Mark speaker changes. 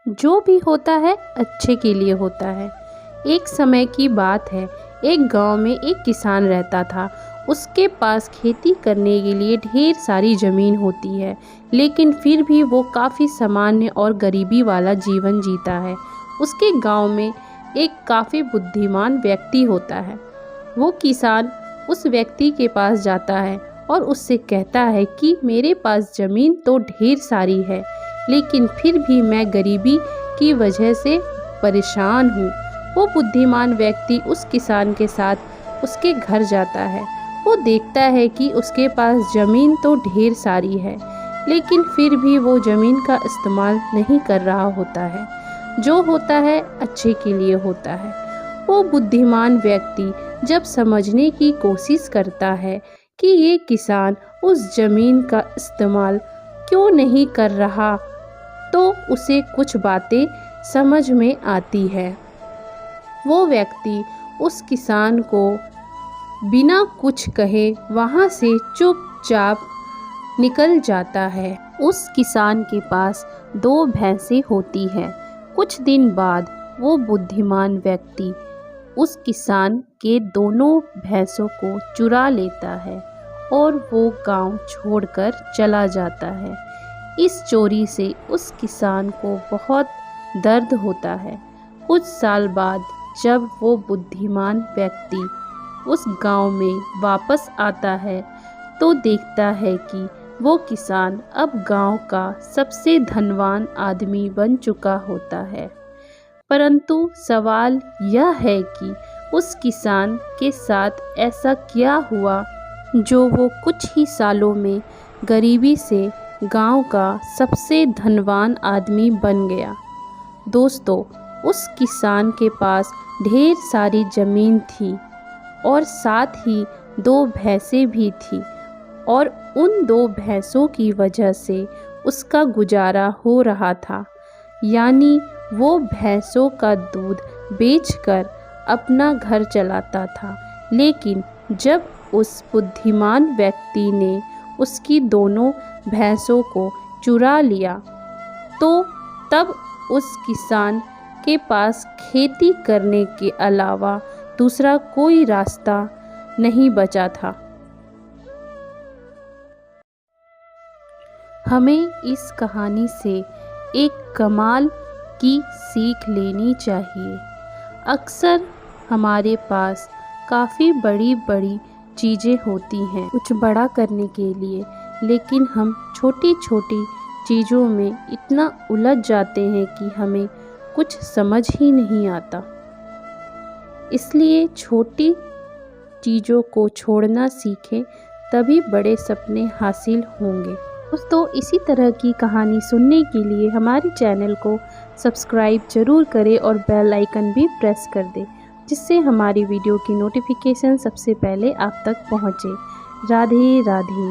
Speaker 1: जो भी होता है अच्छे के लिए होता है। एक समय की बात है, एक गांव में एक किसान रहता था। उसके पास खेती करने के लिए ढेर सारी ज़मीन होती है, लेकिन फिर भी वो काफ़ी सामान्य और गरीबी वाला जीवन जीता है। उसके गांव में एक काफ़ी बुद्धिमान व्यक्ति होता है। वो किसान उस व्यक्ति के पास जाता है और उससे कहता है कि मेरे पास ज़मीन तो ढेर सारी है, लेकिन फिर भी मैं गरीबी की वजह से परेशान हूँ। वो बुद्धिमान व्यक्ति उस किसान के साथ उसके घर जाता है। वो देखता है कि उसके पास ज़मीन तो ढेर सारी है, लेकिन फिर भी वो ज़मीन का इस्तेमाल नहीं कर रहा होता है। जो होता है अच्छे के लिए होता है। वो बुद्धिमान व्यक्ति जब समझने की कोशिश करता है कि ये किसान उस ज़मीन का इस्तेमाल क्यों नहीं कर रहा, तो उसे कुछ बातें समझ में आती है। वो व्यक्ति उस किसान को बिना कुछ कहे वहाँ से चुपचाप निकल जाता है। उस किसान के पास 2 भैंसें होती हैं। कुछ दिन बाद वो बुद्धिमान व्यक्ति उस किसान के दोनों भैंसों को चुरा लेता है और वो गांव छोड़कर चला जाता है। इस चोरी से उस किसान को बहुत दर्द होता है। कुछ साल बाद जब वो बुद्धिमान व्यक्ति उस गांव में वापस आता है, तो देखता है कि वो किसान अब गांव का सबसे धनवान आदमी बन चुका होता है। परंतु सवाल यह है कि उस किसान के साथ ऐसा क्या हुआ जो वो कुछ ही सालों में गरीबी से गांव का सबसे धनवान आदमी बन गया। दोस्तों, उस किसान के पास ढेर सारी ज़मीन थी और साथ ही 2 भैंसें भी थी, और उन 2 भैंसों की वजह से उसका गुजारा हो रहा था। यानी वो भैंसों का दूध बेचकर अपना घर चलाता था। लेकिन जब उस बुद्धिमान व्यक्ति ने उसकी दोनों भैंसों को चुरा लिया, तो तब उस किसान के पास खेती करने के अलावा दूसरा कोई रास्ता नहीं बचा था। हमें इस कहानी से एक कमाल की सीख लेनी चाहिए। अक्सर हमारे पास काफ़ी बड़ी बड़ी चीज़ें होती हैं कुछ बड़ा करने के लिए, लेकिन हम छोटी छोटी चीज़ों में इतना उलझ जाते हैं कि हमें कुछ समझ ही नहीं आता। इसलिए छोटी चीज़ों को छोड़ना सीखें, तभी बड़े सपने हासिल होंगे। दोस्तों, इसी तरह की कहानी सुनने के लिए हमारे चैनल को सब्सक्राइब ज़रूर करें और बेल आइकन भी प्रेस कर दें, जिससे हमारी वीडियो की नोटिफिकेशन सबसे पहले आप तक पहुँचे। राधे राधे।